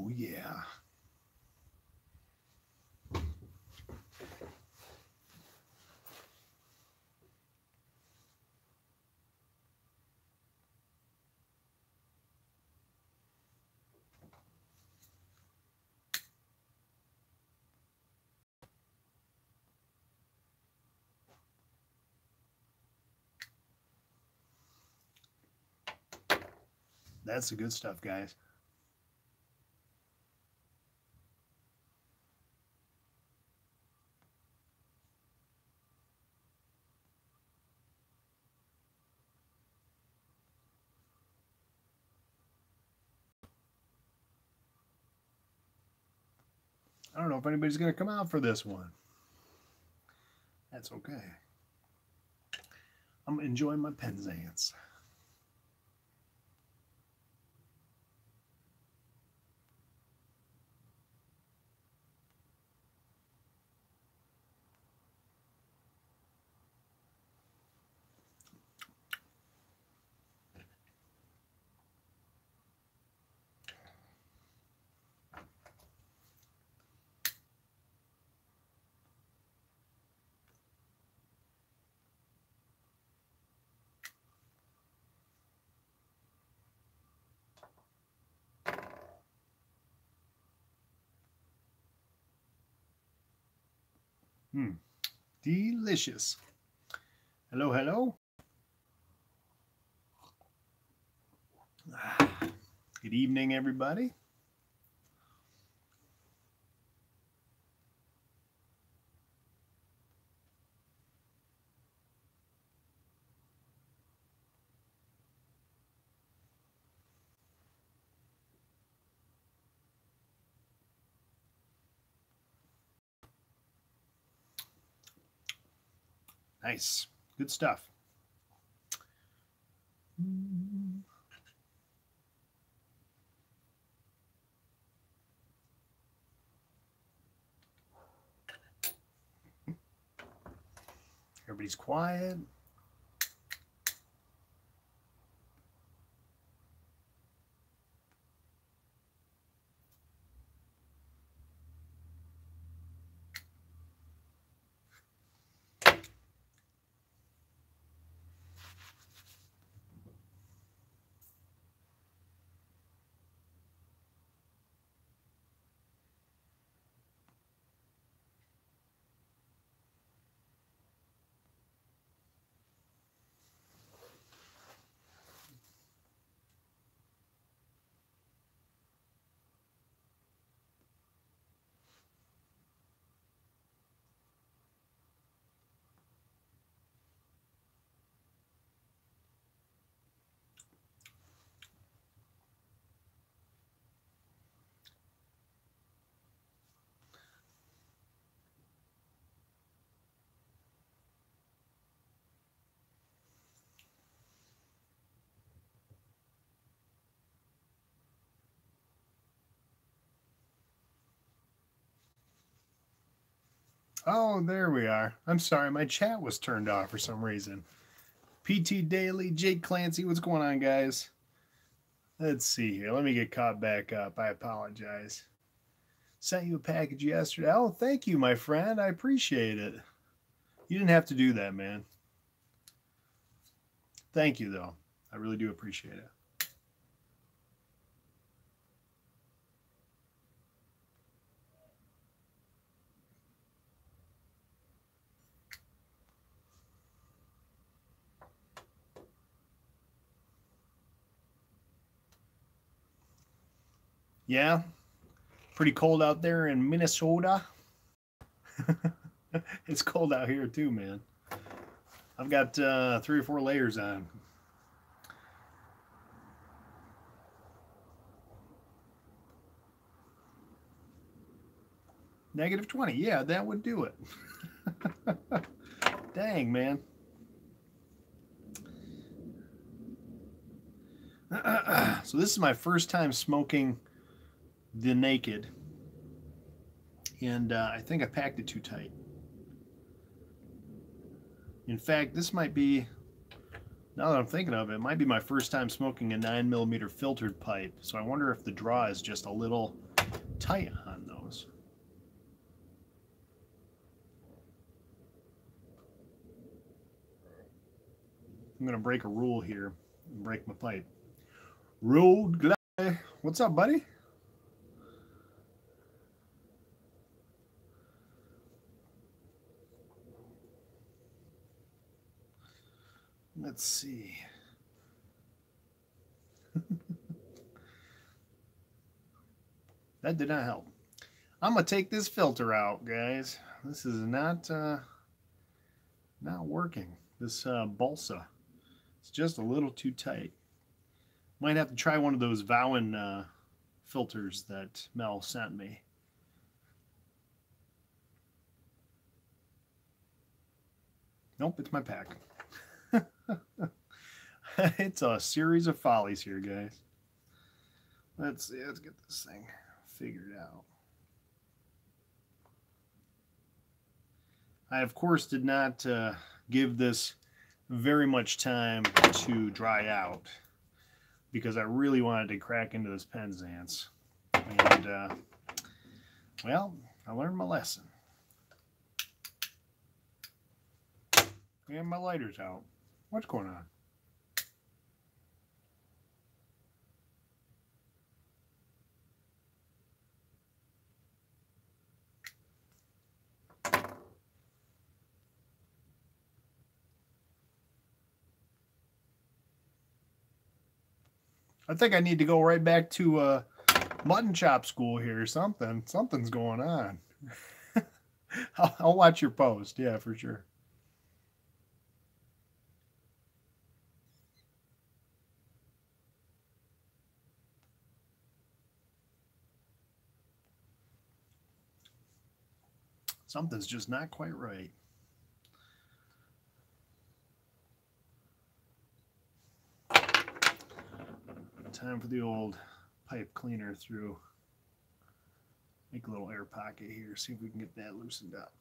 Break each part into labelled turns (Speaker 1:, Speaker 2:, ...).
Speaker 1: Oh, yeah. That's the good stuff, guys. I don't know if anybody's going to come out for this one. That's okay. I'm enjoying my Penzance. Delicious. Hello, hello. Good evening, everybody. Nice. Good stuff. Everybody's quiet. Oh, there we are. I'm sorry, my chat was turned off for some reason. PT Daily, Jake Clancy, what's going on, guys? Let's see here. Let me get caught back up. I apologize. Sent you a package yesterday. Oh, thank you, my friend. I appreciate it. You didn't have to do that, man. Thank you, though. I really do appreciate it. Yeah, pretty cold out there in Minnesota. It's cold out here too, man. I've got 3 or 4 layers on. -20. Yeah, that would do it. Dang, man. So this is my first time smoking the Naked. And I think I packed it too tight. In fact, this might be, now that I'm thinking of it, it might be my first time smoking a 9mm filtered pipe. So I wonder if the draw is just a little tight on those. I'm going to break a rule here and break my pipe. Road glide. What's up, buddy? Let's see. That did not help. I'm going to take this filter out, guys. This is not working. This balsa. It's just a little too tight. Might have to try one of those Vowen filters that Mel sent me. Nope, it's my pack. It's a series of follies here, guys. Let's see, let's get this thing figured out. I, of course, did not give this very much time to dry out because I really wanted to crack into this Penzance. And, well, I learned my lesson. And my lighter's out. What's going on? I think I need to go right back to mutton chop school here or something. Something's going on. I'll watch your post. Yeah, for sure. Something's just not quite right. Time for the old pipe cleaner through. Make a little air pocket here. See if we can get that loosened up.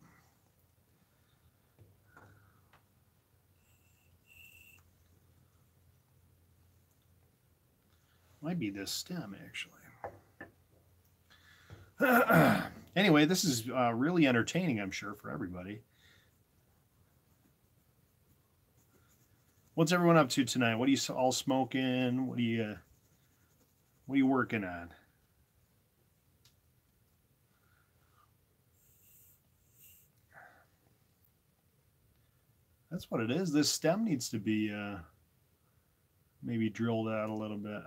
Speaker 1: Might be this stem, actually. Anyway, this is really entertaining, I'm sure, for everybody. What's everyone up to tonight? What are you all smoking? What are you working on? That's what it is. This stem needs to be maybe drilled out a little bit.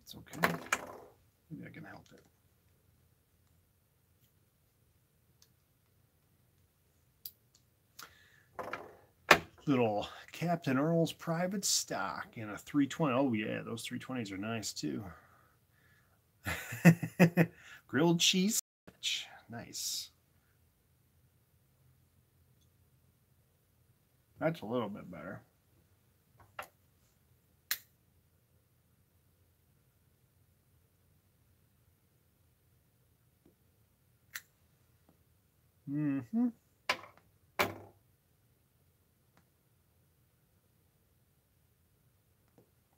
Speaker 1: It's okay. Maybe I can help it. Little Captain Earl's private stock in a 320. Oh yeah, those 320s are nice too. Grilled cheese sandwich. Nice. That's a little bit better. Mm-hmm.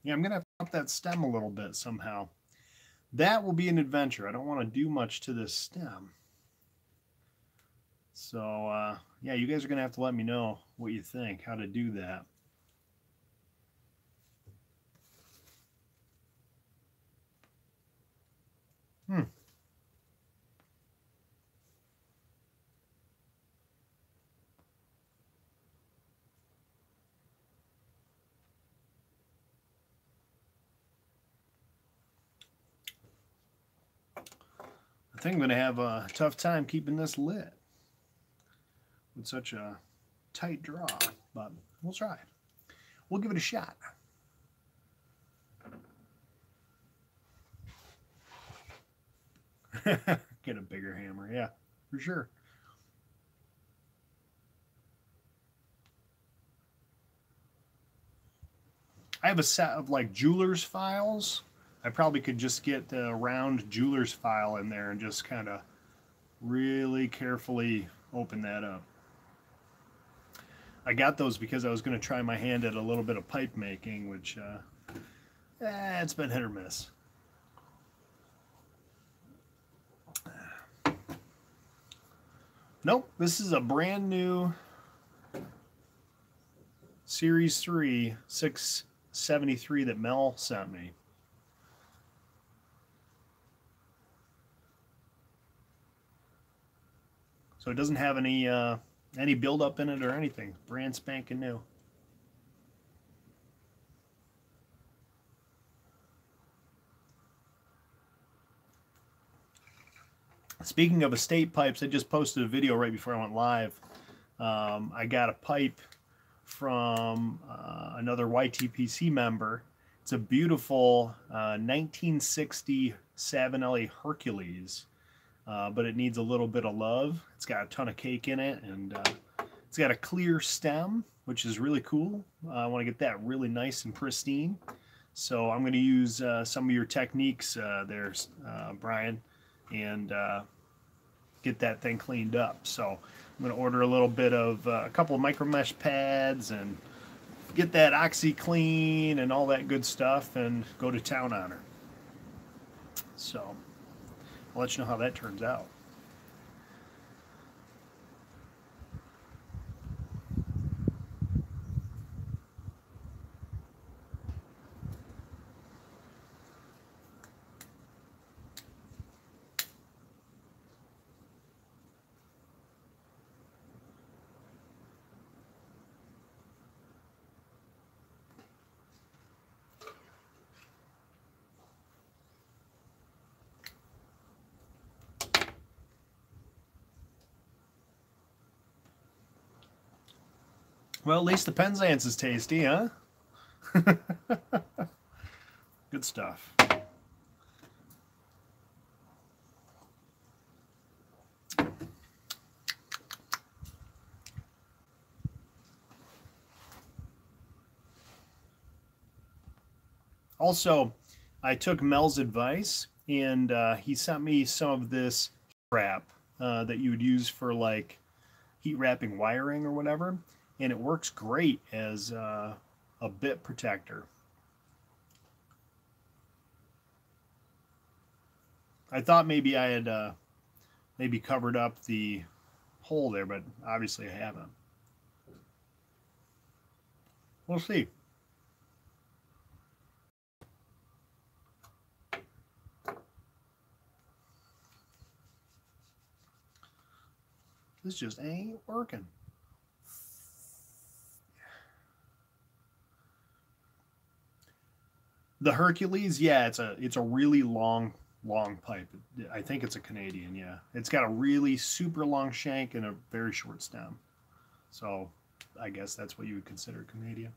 Speaker 1: Yeah, I'm going to have to up that stem a little bit somehow. That will be an adventure. I don't want to do much to this stem. So, yeah, you guys are going to have to let me know what you think, how to do that. I think I'm going to have a tough time keeping this lit with such a tight draw, but we'll try. We'll give it a shot. Get a bigger hammer, yeah, for sure. I have a set of like jeweler's files. I probably could just get the round jeweler's file in there and just kind of really carefully open that up. I got those because I was going to try my hand at a little bit of pipe making, which it's been hit or miss. Nope, this is a brand new Series 3 673 that Mel sent me. So it doesn't have any buildup in it or anything. Brand spanking new. Speaking of estate pipes, I just posted a video right before I went live. I got a pipe from another YTPC member. It's a beautiful 1960 Savinelli Hercules, but it needs a little bit of love. It's got a ton of cake in it, and it's got a clear stem, which is really cool. I want to get that really nice and pristine. So I'm going to use some of your techniques there, Brian, and get that thing cleaned up. So I'm going to order a little bit of a couple of micro mesh pads and get that OxyClean and all that good stuff and go to town on her. So I'll let you know how that turns out. Well, at least the Penzance is tasty, huh? Good stuff. Also, I took Mel's advice, and he sent me some of this heat wrap that you would use for like heat wrapping wiring or whatever, and it works great as a bit protector. I thought maybe I had maybe covered up the hole there, but obviously I haven't. We'll see. This just ain't working. The Hercules, yeah, it's a really long pipe. I think it's a Canadian, yeah. It's got a really super long shank and a very short stem. So I guess that's what you would consider Canadian.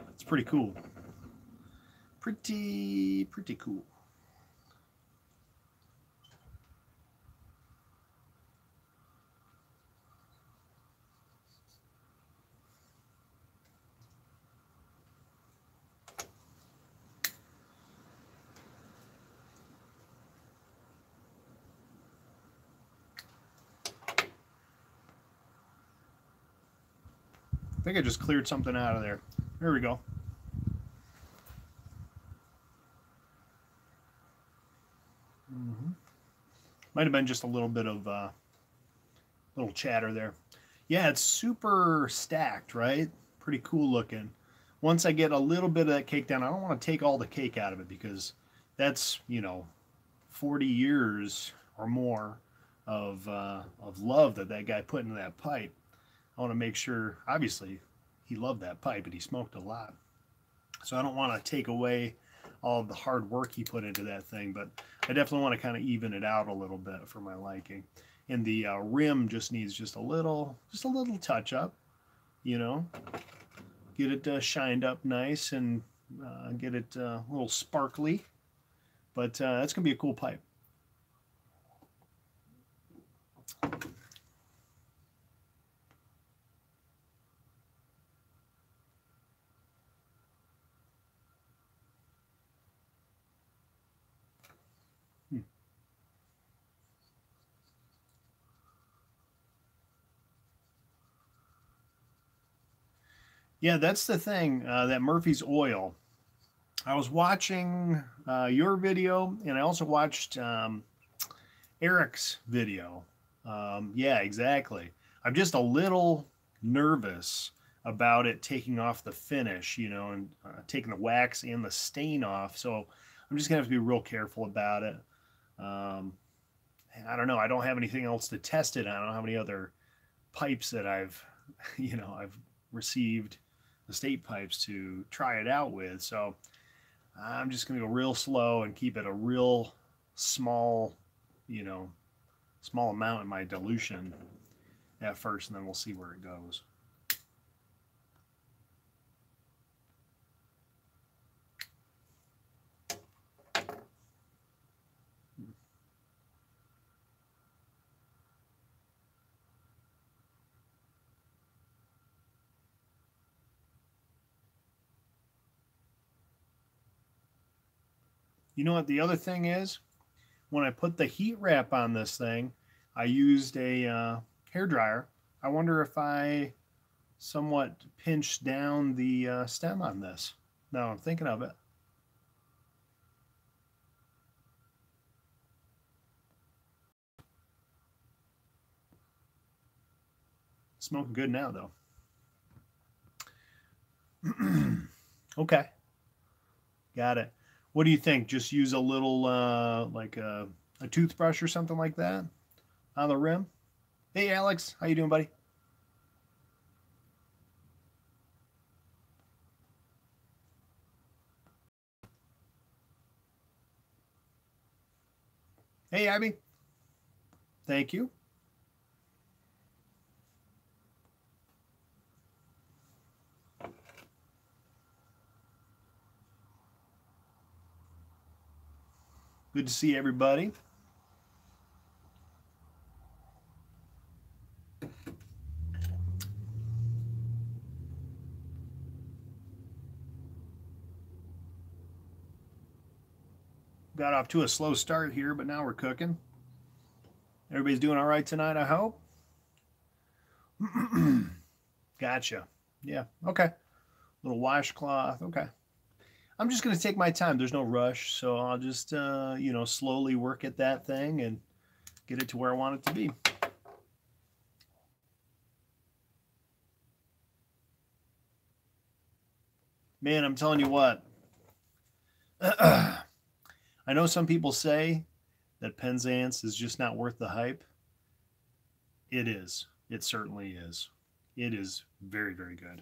Speaker 1: It's pretty cool. Pretty cool. I think I just cleared something out of there. There we go. Might have been just a little bit of little chatter there. Yeah, it's super stacked, right? Pretty cool looking. Once I get a little bit of that cake down, I don't want to take all the cake out of it because that's, you know, 40 years or more of love that guy put into that pipe. I want to make sure, obviously, he loved that pipe and he smoked a lot. So I don't want to take away all of the hard work he put into that thing, but I definitely want to kind of even it out a little bit for my liking. And the rim just needs just a little touch up, you know, get it shined up nice and get it a little sparkly. But that's going to be a cool pipe. Yeah, that's the thing, that Murphy's oil. I was watching your video, and I also watched Eric's video. Yeah, exactly. I'm just a little nervous about it taking off the finish, you know, and taking the wax and the stain off. So I'm just gonna have to be real careful about it. Um, I don't know. I don't have anything else to test it on. I don't have any other pipes that I've, I've received estate pipes to try it out with. So I'm just gonna go real slow and keep it a real small, you know, small amount in my dilution at first, and then we'll see where it goes. You know what the other thing is? When I put the heat wrap on this thing, I used a hair dryer. I wonder if I somewhat pinched down the stem on this. Now I'm thinking of it. Smoking good now, though. Okay, got it. What do you think? Just use a little, like a toothbrush or something like that on the rim? Hey, Alex, how you doing, buddy? Hey, Abby. Thank you. Good to see everybody. Got off to a slow start here, but now we're cooking. Everybody's doing all right tonight, I hope. Gotcha. Yeah. Okay. Little washcloth. Okay. I'm just going to take my time. There's no rush. So I'll just, slowly work at that thing and get it to where I want it to be. Man, I'm telling you what. I know some people say that Penzance is just not worth the hype. It is. It certainly is. It is very, very good.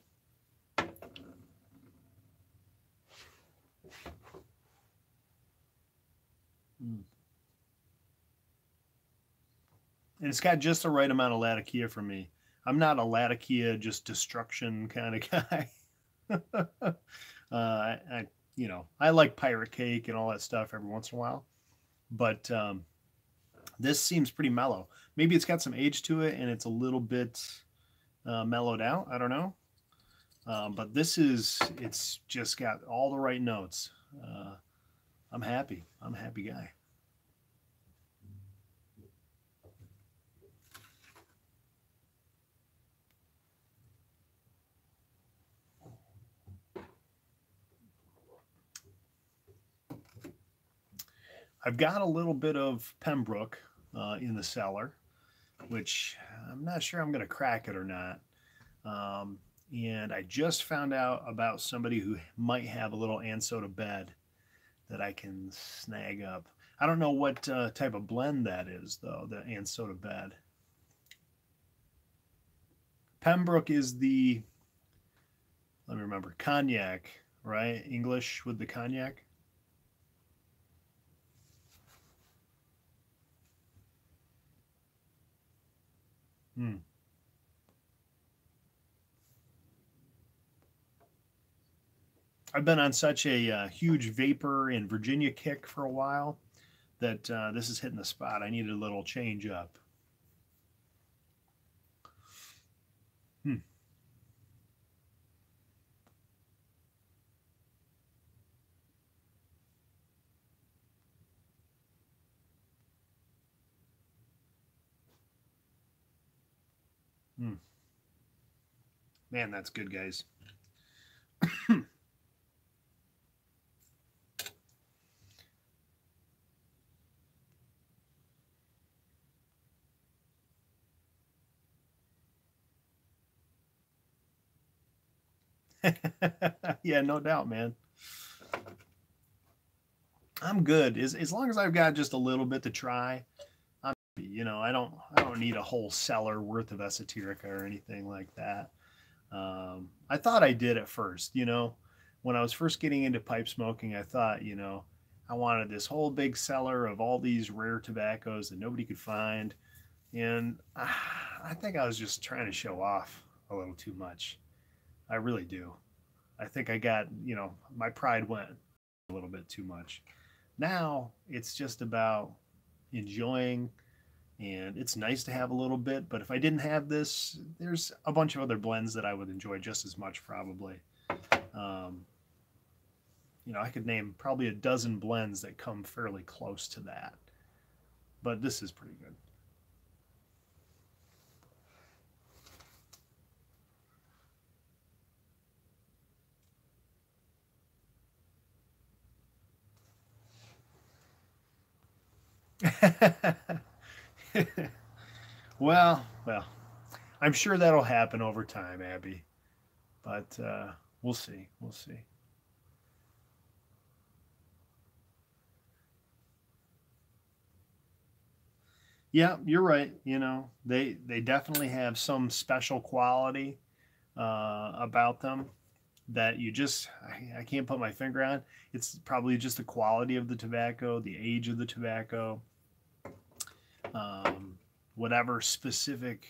Speaker 1: Mm. And it's got just the right amount of Latakia for me. I'm not a Latakia just destruction kind of guy. I like pirate cake and all that stuff every once in a while, but this seems pretty mellow. Maybe it's got some age to it and it's a little bit mellowed out. I don't know, but it's just got all the right notes. I'm happy. I'm a happy guy. I've got a little bit of Pembroke in the cellar, which I'm not sure I'm going to crack it or not. And I just found out about somebody who might have a little Ansoda bed that I can snag up. I don't know what type of blend that is, though, the Ansoda bed. Pembroke is let me remember, cognac, right? English with the cognac. Hmm. I've been on such a huge vapor in Virginia kick for a while that this is hitting the spot. I needed a little change up. Hmm. Hmm. Man, that's good, guys. Yeah, no doubt, man. I'm good. As long as I've got just a little bit to try, I'm happy. You know, I don't need a whole cellar worth of esoterica or anything like that. I thought I did at first, you know, when I was first getting into pipe smoking, I thought, you know, I wanted this whole big cellar of all these rare tobaccos that nobody could find. And I think I was just trying to show off a little too much. I really do. I think I got, you know, my pride went a little bit too much. Now it's just about enjoying, and it's nice to have a little bit, but if I didn't have this, there's a bunch of other blends that I would enjoy just as much probably. Um, you know, I could name probably a dozen blends that come fairly close to that, but this is pretty good. Well, I'm sure that'll happen over time, Abby, but we'll see. We'll see. Yeah, you're right. You know, they definitely have some special quality about them that you just I can't put my finger on. It's probably just the quality of the tobacco, the age of the tobacco, whatever specific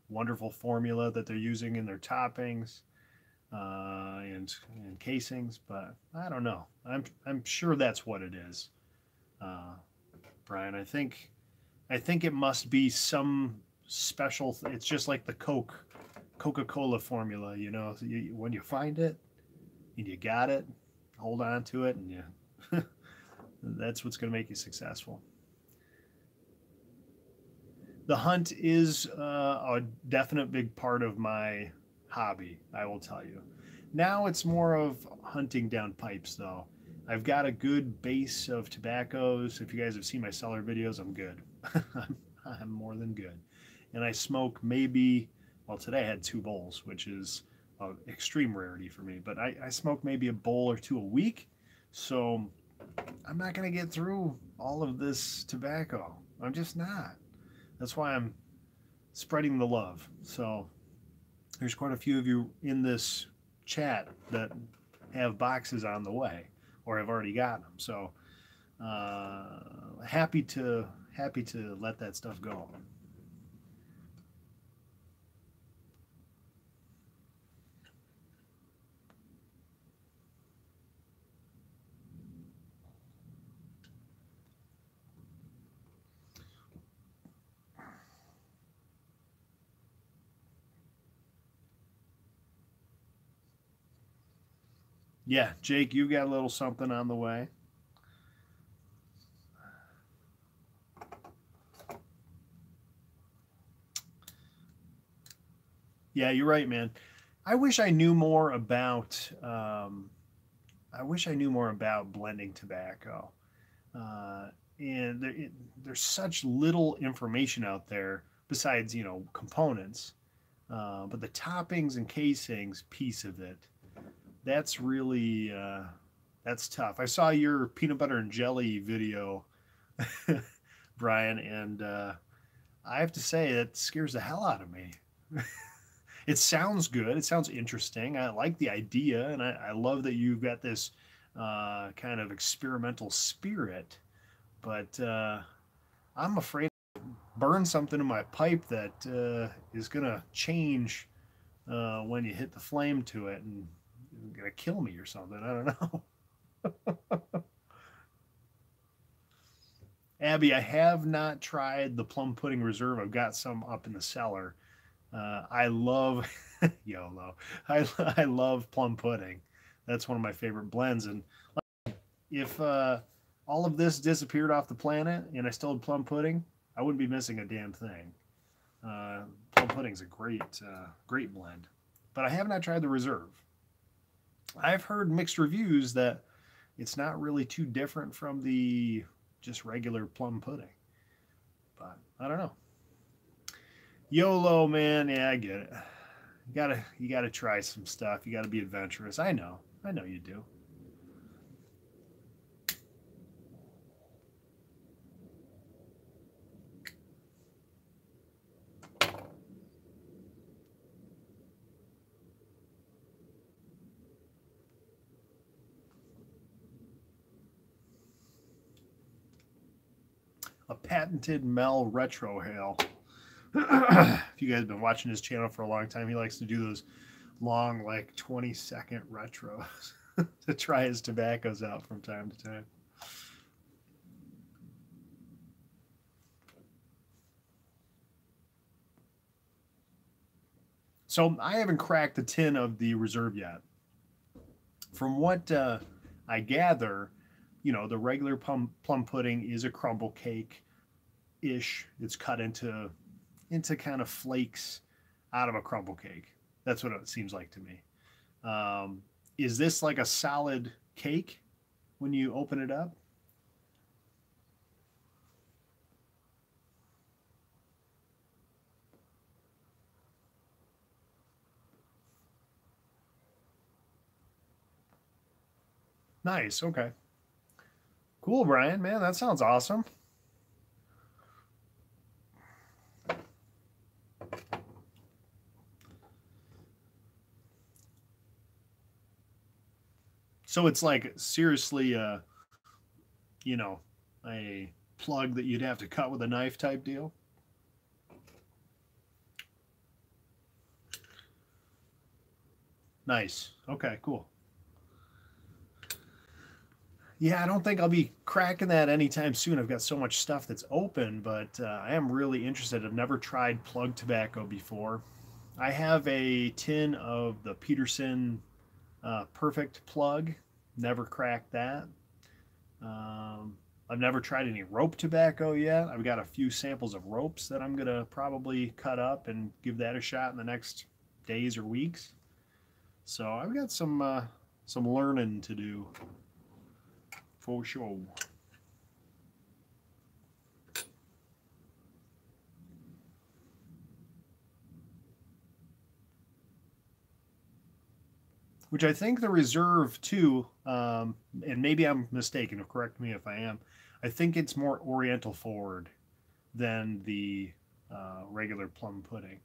Speaker 1: wonderful formula that they're using in their toppings and casings. But I don't know. I'm sure that's what it is, uh, Brian. I think it must be some special. It's just like the Coca-Cola formula. You know, when you find it and you got it, hold on to it, and you. That's what's going to make you successful. The hunt is a definite big part of my hobby, I will tell you. Now it's more of hunting down pipes, though. I've got a good base of tobaccos. If you guys have seen my cellar videos, I'm good. I'm more than good. And I smoke maybe, well, today I had 2 bowls, which is an extreme rarity for me, but I smoke maybe a bowl or two a week. So I'm not going to get through all of this tobacco. I'm just not. That's why I'm spreading the love. So there's quite a few of you in this chat that have boxes on the way or have already got them. So happy to let that stuff go. Yeah, Jake, you got a little something on the way. Yeah, you're right, man. I wish I knew more about. I wish I knew more about blending tobacco. Uh, and there's such little information out there besides, you know, components. But the toppings and casings piece of it, that's really that's tough. I saw your peanut butter and jelly video, Brian, and I have to say that scares the hell out of me. It sounds good. It sounds interesting. I like the idea, and I love that you've got this kind of experimental spirit. But I'm afraid to burn something in my pipe that is gonna change when you hit the flame to it and gonna kill me or something. I don't know. Abby, I have not tried the plum pudding reserve. I've got some up in the cellar. I love YOLO. I love plum pudding. That's one of my favorite blends. And if all of this disappeared off the planet and I still had plum pudding, I wouldn't be missing a damn thing. Plum pudding's a great blend. But I have not tried the reserve. I've heard mixed reviews that it's not really too different from the just regular plum pudding. But I don't know. YOLO, man. Yeah, I get it. You gotta try some stuff. You gotta be adventurous. I know you do. A patented Mel retro hail. If you guys have been watching his channel for a long time, he likes to do those long, like 20-second retros to try his tobaccos out from time to time. So I haven't cracked a tin of the reserve yet. From what I gather, you know, the regular plum pudding is a crumble cake-ish. It's cut into kind of flakes out of a crumble cake. That's what it seems like to me. Is this like a solid cake when you open it up? Nice. Okay. Cool, Brian. Man, that sounds awesome. So it's like seriously, you know, a plug that you'd have to cut with a knife type deal. Nice. Okay, cool. Yeah, I don't think I'll be cracking that anytime soon. I've got so much stuff that's open, but I am really interested. I've never tried plug tobacco before. I have a tin of the Peterson Perfect plug. Never cracked that. I've never tried any rope tobacco yet. I've got a few samples of ropes that I'm gonna probably cut up and give that a shot in the next days or weeks. So I've got some learning to do for sure. Which I think the Reserve too, and maybe I'm mistaken, correct me if I am, I think it's more Oriental forward than the regular plum pudding.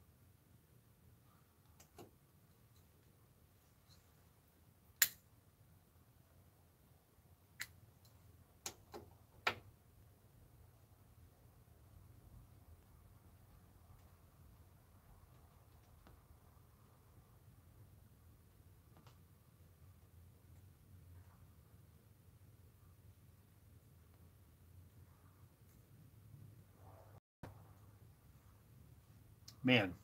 Speaker 1: Man,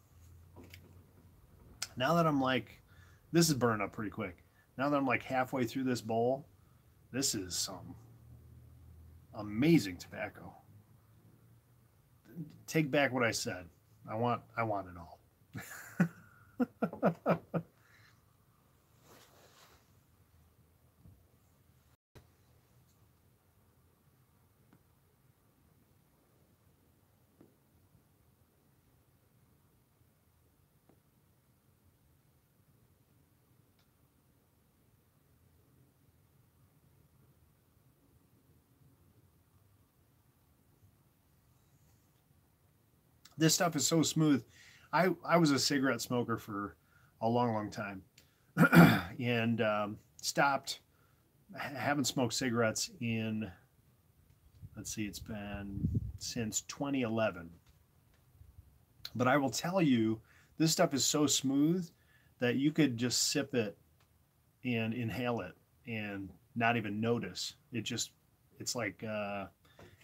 Speaker 1: now that I'm like, this is burning up pretty quick. Now that I'm like halfway through this bowl, this is some amazing tobacco. Take back what I said. I want it all. This stuff is so smooth. I was a cigarette smoker for a long time and stopped. Haven't smoked cigarettes in, let's see, it's been since 2011. But I will tell you, this stuff is so smooth that you could just sip it and inhale it and not even notice. It's like,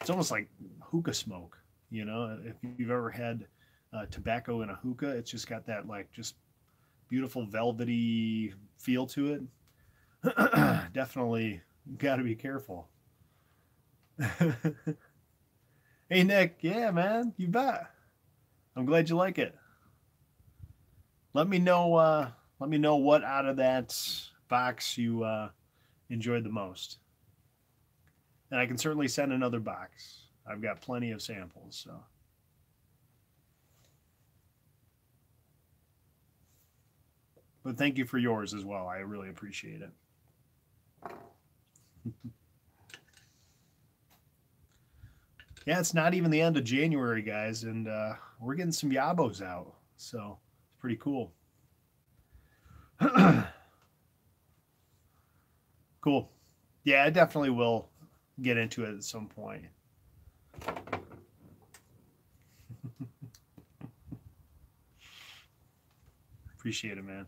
Speaker 1: it's almost like hookah smoke. You know, if you've ever had tobacco in a hookah, it's just got that like just beautiful velvety feel to it. Definitely got to be careful. Hey Nick, yeah man, you bet. I'm glad you like it. Let me know. Let me know what out of that box you enjoyed the most, and I can certainly send another box. I've got plenty of samples, so. But thank you for yours as well. I really appreciate it. Yeah, it's not even the end of January, guys, and we're getting some Yabos out, so it's pretty cool. Cool. Yeah, I definitely will get into it at some point. Appreciate it, man.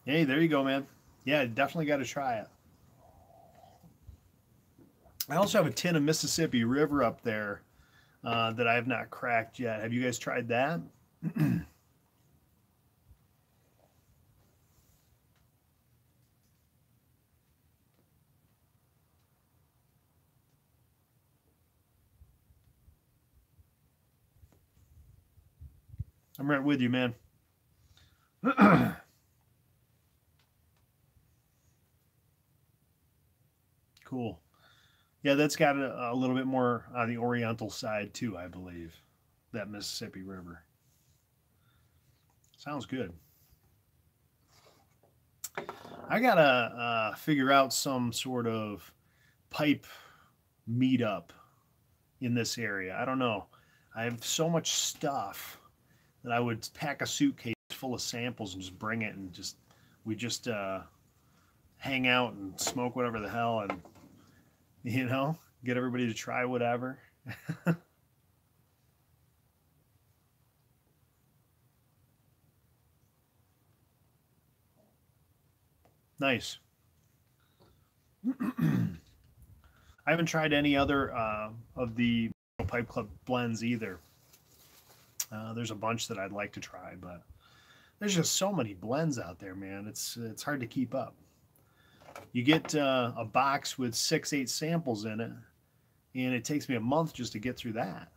Speaker 1: Hey, there you go, man. Yeah, definitely got to try it. I also have a tin of Mississippi River up there that I have not cracked yet. Have you guys tried that? I'm right with you, man. Cool. Yeah, that's got a little bit more on the oriental side too, I believe. That Mississippi River. Sounds good. I gotta figure out some sort of pipe meetup in this area. I don't know. I have so much stuff that I would pack a suitcase full of samples and just bring it and we just hang out and smoke whatever the hell and get everybody to try whatever. Nice. I haven't tried any other of the Pipe Club blends either. There's a bunch that I'd like to try, but there's just so many blends out there, man. It's hard to keep up. You get a box with 6-8 samples in it, and it takes me a month just to get through that.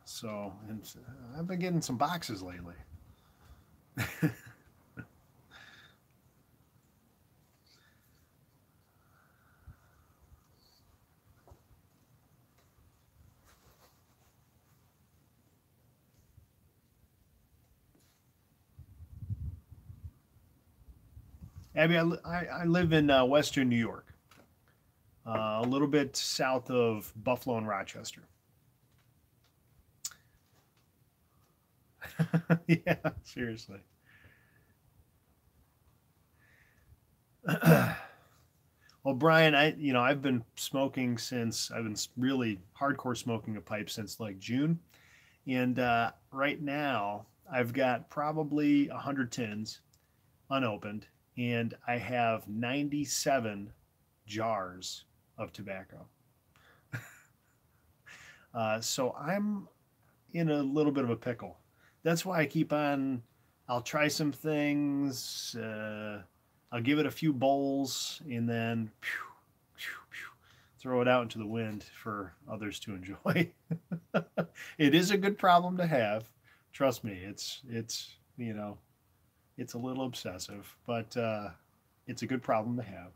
Speaker 1: So, and I've been getting some boxes lately. Abby, I live in Western New York, a little bit south of Buffalo and Rochester. Yeah, seriously. Well, Brian, I've been smoking since I've been really hardcore smoking a pipe since like June, and right now I've got probably 100 tins unopened, and I have 97 jars of tobacco. So I'm in a little bit of a pickle. That's why I keep on. I'll try some things. I'll give it a few bowls and then throw it out into the wind for others to enjoy. It is a good problem to have. Trust me, it's it's a little obsessive, but it's a good problem to have.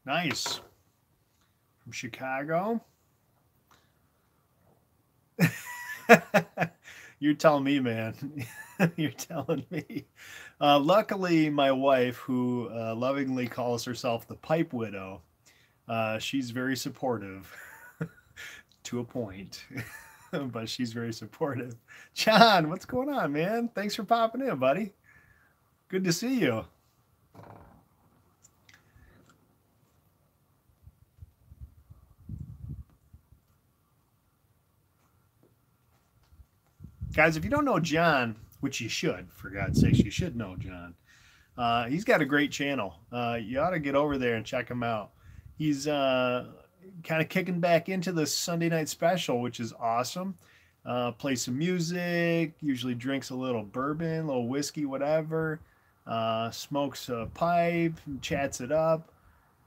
Speaker 1: Nice. From Chicago. You're telling me, man. You're telling me. Luckily, my wife, who lovingly calls herself the Pipe Widow, she's very supportive to a point, but she's very supportive. John, what's going on, man? Thanks for popping in, buddy. Good to see you. Guys, if you don't know John, which you should, for God's sakes, you should know John. He's got a great channel. You ought to get over there and check him out. He's kind of kicking back into the Sunday night special, which is awesome. Plays some music, usually drinks a little bourbon, a little whiskey, whatever. Smokes a pipe, chats it up.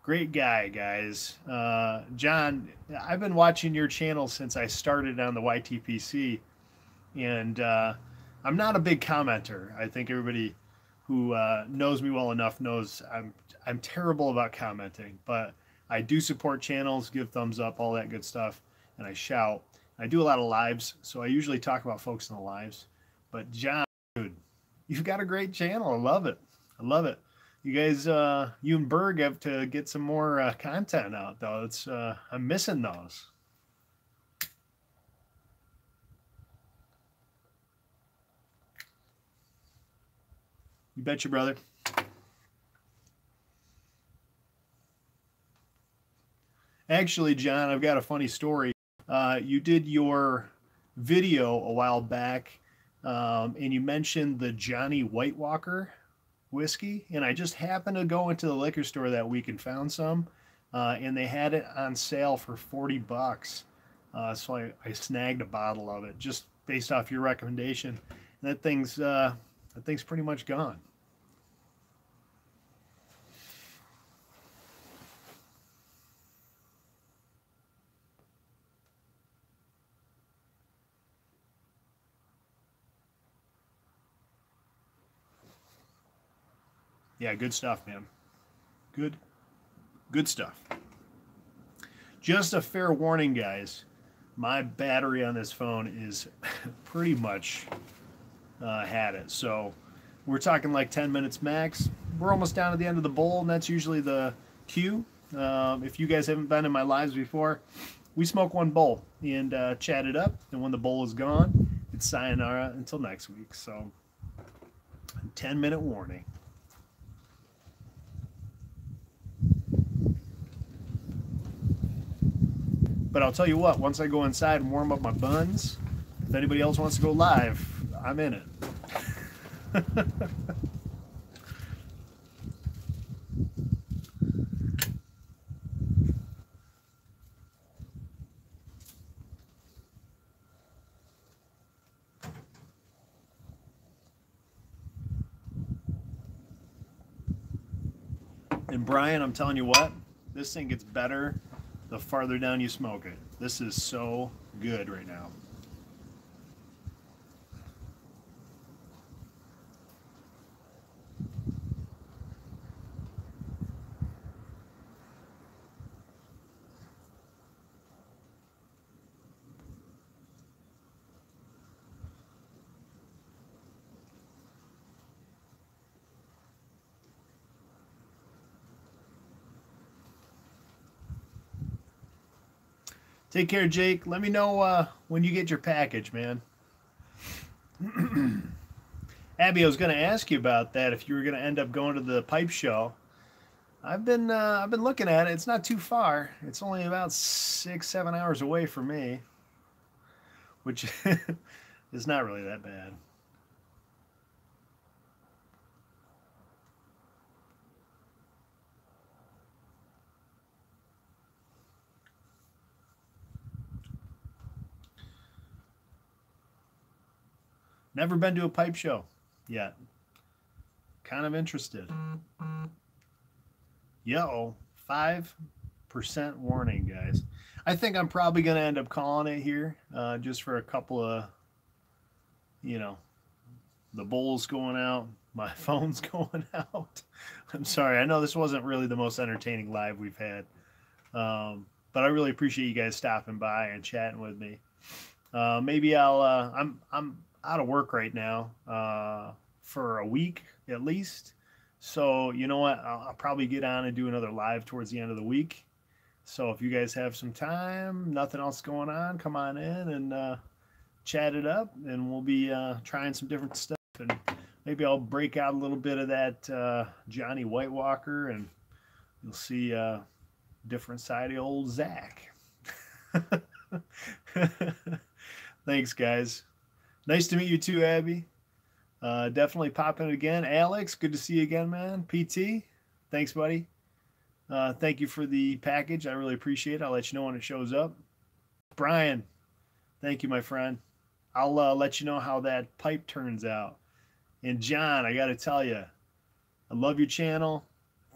Speaker 1: Great guy, guys. John, I've been watching your channel since I started on the YTPC. And I'm not a big commenter. I think everybody who knows me well enough knows I'm terrible about commenting, but I do support channels, give thumbs up, all that good stuff, and I shout. I do a lot of lives, so I usually talk about folks in the lives. But John, dude, you've got a great channel. I love it. I love it. You guys, you and Berg have to get some more content out, though. It's I'm missing those. You betcha, brother. Actually, John, I've got a funny story. You did your video a while back, and you mentioned the Johnny White Walker whiskey, and I just happened to go into the liquor store that week and found some, and they had it on sale for $40. So I snagged a bottle of it just based off your recommendation. And that thing's pretty much gone. Yeah, good stuff, man. Good stuff. Just a fair warning, guys. My battery on this phone is pretty much had it. So we're talking like 10 minutes max. We're almost down to the end of the bowl, and that's usually the cue. If you guys haven't been in my lives before, we smoke one bowl and chat it up. And when the bowl is gone, it's sayonara until next week. So 10-minute warning. But I'll tell you what, once I go inside and warm up my buns, if anybody else wants to go live, I'm in it. And Brian, I'm telling you what, this thing gets better the farther down you smoke it. This is so good right now. Take care, Jake. Let me know when you get your package, man. Abby, I was going to ask you about that. If you were going to end up going to the pipe show, I've been looking at it. It's not too far. It's only about 6-7 hours away from me, which is not really that bad. Never been to a pipe show yet. Kind of interested. Yo, 5% warning, guys. I think I'm probably going to end up calling it here just for a couple of, you know, the bowls going out, my phone's going out. I'm sorry. I know this wasn't really the most entertaining live we've had. But I really appreciate you guys stopping by and chatting with me. Maybe I'll, out of work right now for a week at least. So you know what? I'll probably get on and do another live towards the end of the week. So if you guys have some time, nothing else going on, come on in and chat it up, and we'll be trying some different stuff. And maybe I'll break out a little bit of that Johnny White Walker, and you'll see a different side of old Zach. Thanks, guys. Nice to meet you too, Abby. Definitely pop in again. Alex, good to see you again, man. PT, thanks, buddy. Thank you for the package. I really appreciate it. I'll let you know when it shows up. Brian, thank you, my friend. I'll let you know how that pipe turns out. And John, I got to tell you, I love your channel.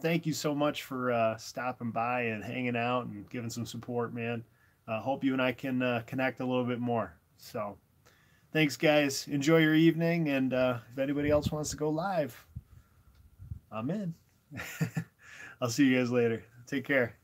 Speaker 1: Thank you so much for stopping by and hanging out and giving some support, man. Hope you and I can connect a little bit more. So thanks, guys. Enjoy your evening. And if anybody else wants to go live, I'm in. I'll see you guys later. Take care.